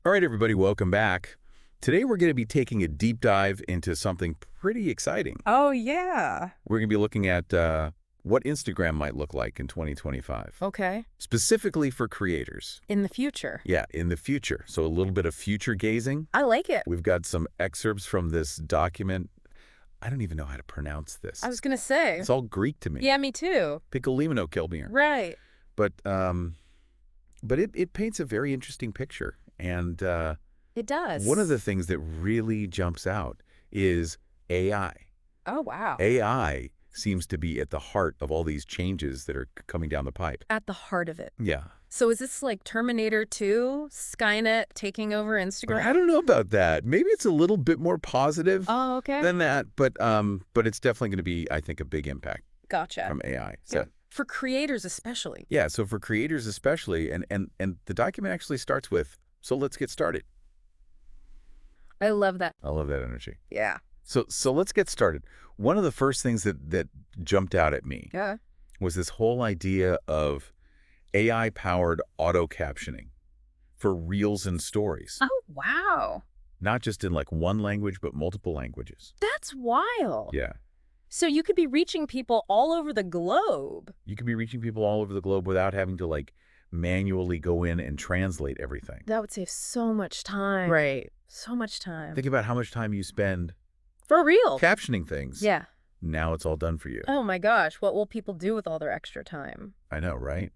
All right, everybody, welcome back. Today we're going to be taking a deep dive into something pretty exciting. Oh, yeah. We're going to be looking at what Instagram might look like in 2025. Okay. Specifically for creators. In the future. Yeah, in the future. So a little bit of future gazing. I like it. We've got some excerpts from this document. I don't even know how to pronounce this. I was going to say. It's all Greek to me. Yeah, me too. Piccolimeno killed me here. Right. But it paints a very interesting picture. And it does. one of the things that really jumps out is AI. Oh, wow. AI seems to be at the heart of all these changes that are coming down the pipe. At the heart of it. Yeah. So is this like Terminator 2, Skynet taking over Instagram? I don't know about that. Maybe it's a little bit more positive Oh, okay. than that, but it's definitely going to be, I think, a big impact Gotcha. from AI. So Yeah. For creators especially. yeah, so for creators especially, and the document actually starts with, so let's get started. I love that. I love that energy. Yeah. So let's get started. One of the first things that jumped out at me Yeah. was this whole idea of AI-powered auto-captioning for reels and stories. Oh, wow. Not just in like one language, but multiple languages. That's wild. Yeah. So you could be reaching people all over the globe. You could be reaching people all over the globe without having to like manually go in and translate everything. That would save so much time. Right. So much time. Think about how much time you spend For real. captioning things. Yeah. Now it's all done for you. Oh my gosh, what will people do with all their extra time? I know, right?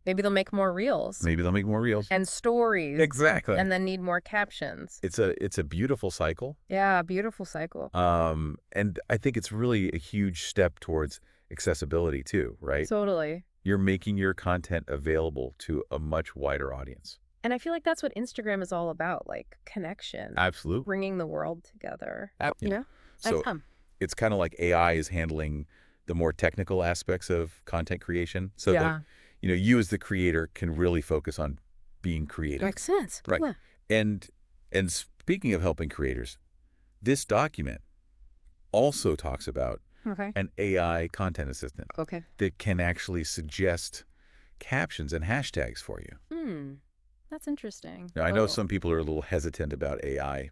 Maybe they'll make more reels. Maybe they'll make more reels. And stories. Exactly. And then need more captions. It's a beautiful cycle. Yeah, beautiful cycle. And I think it's really a huge step towards accessibility too, right? Totally. You're making your content available to a much wider audience. And I feel like that's what Instagram is all about, like connection. Absolutely. Bringing the world together. You know? So it's kind of like AI is handling the more technical aspects of content creation. So that, you as the creator can really focus on being creative. Makes sense. Right. Yeah. And speaking of helping creators, this document also talks about an AI content assistant Okay. that can actually suggest captions and hashtags for you. That's interesting. Now, I know some people are a little hesitant about AI,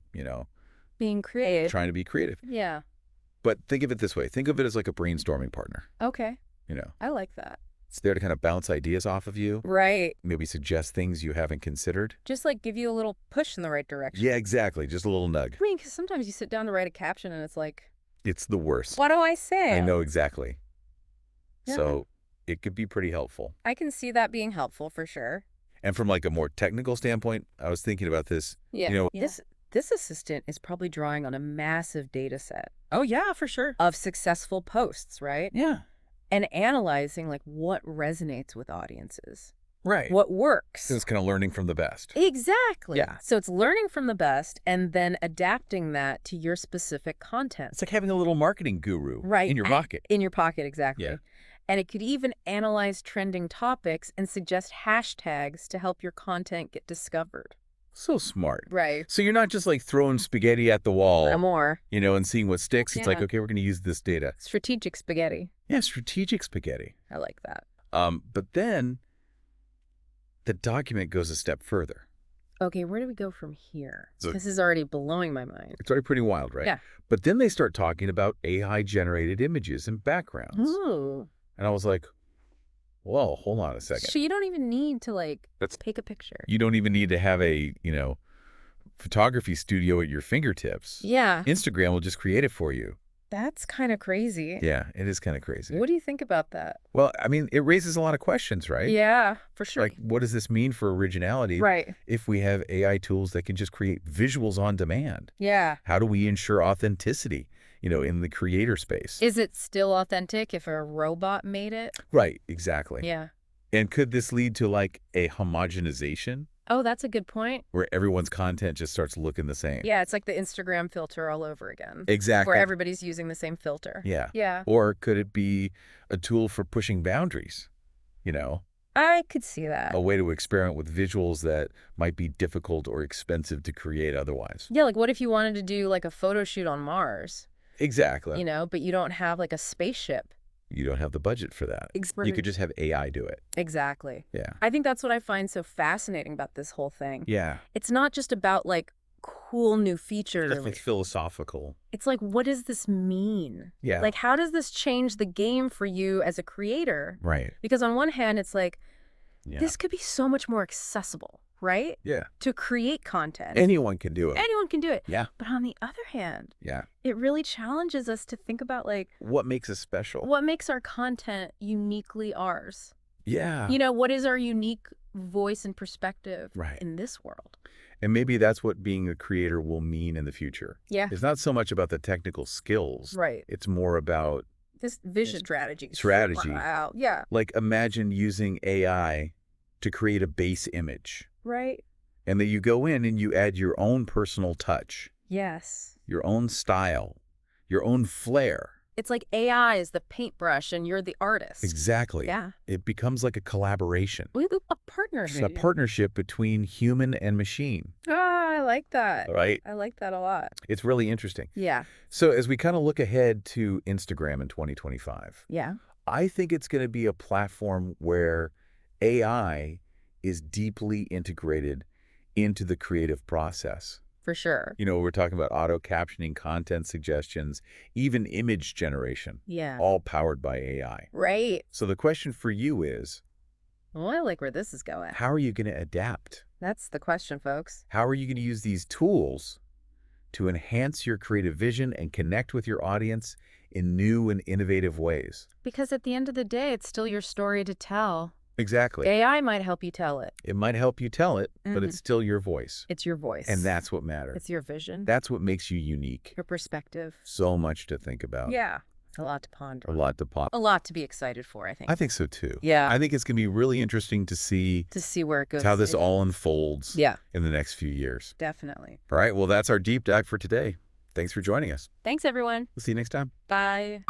Being creative. trying to be creative. Yeah. But think of it this way. Think of it as like a brainstorming partner. Okay. I I like that. It's there to kind of bounce ideas off of you, Right. maybe suggest things you haven't considered. Just like give you a little push in the right direction. Yeah, exactly. Just a little nug. I mean, because sometimes you sit down to write a caption and it's like, It's the worst. what do I say? I know exactly. Yeah. So it could be pretty helpful. I can see that being helpful for sure. And from like a more technical standpoint, I was thinking about this. Yeah. This assistant is probably drawing on a massive data set Oh, yeah, for sure. of successful posts, right? Yeah. And analyzing like what resonates with audiences, Right. what works. So it's kind of learning from the best. Exactly. Yeah. So it's learning from the best and then adapting that to your specific content. It's like having a little marketing guru Right. in your pocket. In your pocket, exactly. Yeah. And it could even analyze trending topics and suggest hashtags to help your content get discovered. So smart. Right. So you're not just like throwing spaghetti at the wall, More. and seeing what sticks. It's like, Yeah. okay, we're going to use this data. Strategic spaghetti. Yeah, strategic spaghetti. I like that. But then the document goes a step further. Okay, where do we go from here? So- This is already blowing my mind. It's already pretty wild, right? Yeah. But then they start talking about AI-generated images and backgrounds. Ooh. And I was like, whoa, hold on a second. So you don't even need to like That's- take a picture. You don't even need to have a, photography studio at your fingertips. Yeah. Instagram will just create it for you. That's kind of crazy. Yeah, it is kind of crazy. What do you think about that? Well, I mean, it raises a lot of questions, right? Yeah, for sure. Like, what does this mean for originality? Right. If we have AI tools that can just create visuals on demand? Yeah. How do we ensure authenticity, in the creator space? Is it still authentic if a robot made it? Right, exactly. Yeah. And could this lead to like a homogenization Oh, that's a good point. where everyone's content just starts looking the same? Yeah, it's like the Instagram filter all over again. Exactly. Where everybody's using the same filter. Yeah. Yeah. Or could it be a tool for pushing boundaries? I could see that. A way to experiment with visuals that might be difficult or expensive to create otherwise. Yeah, like what if you wanted to do like a photo shoot on Mars, Exactly. but you don't have like a spaceship You don't have the budget for that. You could just have AI do it. Exactly. Yeah. I think that's what I find so fascinating about this whole thing. Yeah. It's not just about like cool new features. It's philosophical. It's like, what does this mean? Yeah. Like, how does this change the game for you as a creator? Right. Because on one hand, it's like, Yeah. this could be so much more accessible, right? Yeah. To create content. Anyone can do it. Anyone can do it. Yeah. But on the other hand, Yeah. it really challenges us to think about like, What makes us special? what makes our content uniquely ours? Yeah. You know, what is our unique voice and perspective in this world? And maybe that's what being a creator will mean in the future. Yeah. It's not so much about the technical skills. Right. It's more about this vision strategy. Wow. Yeah. Like imagine using AI to create a base image. Right. And that you go in and you add your own personal touch. Yes. Your own style. Your own flair. It's like AI is the paintbrush and you're the artist. Exactly. Yeah. It becomes like a collaboration. A partnership. It's a partnership between human and machine. Ah, I like that. Right? I like that a lot. It's really interesting. Yeah. So as we kind of look ahead to Instagram in 2025, yeah, I think it's going to be a platform where AI is deeply integrated into the creative process. For sure. You know, we're talking about auto captioning, content suggestions, even image generation. Yeah. All powered by AI. Right. So the question for you is, well, I like where this is going. how are you going to adapt? That's the question, folks. How are you going to use these tools to enhance your creative vision and connect with your audience in new and innovative ways? Because at the end of the day, it's still your story to tell. Exactly. AI might help you tell it. It might help you tell it, but it's still your voice. It's your voice. And that's what matters. It's your vision. That's what makes you unique. Your perspective. So much to think about. Yeah. A lot to ponder. A lot to pop. A lot to be excited for, I think. I think so, too. Yeah. I think it's going to be really interesting to see where it goes. How this all unfolds in the next few years. Definitely. All right. Well, that's our deep dive for today. Thanks for joining us. Thanks, everyone. We'll see you next time. Bye.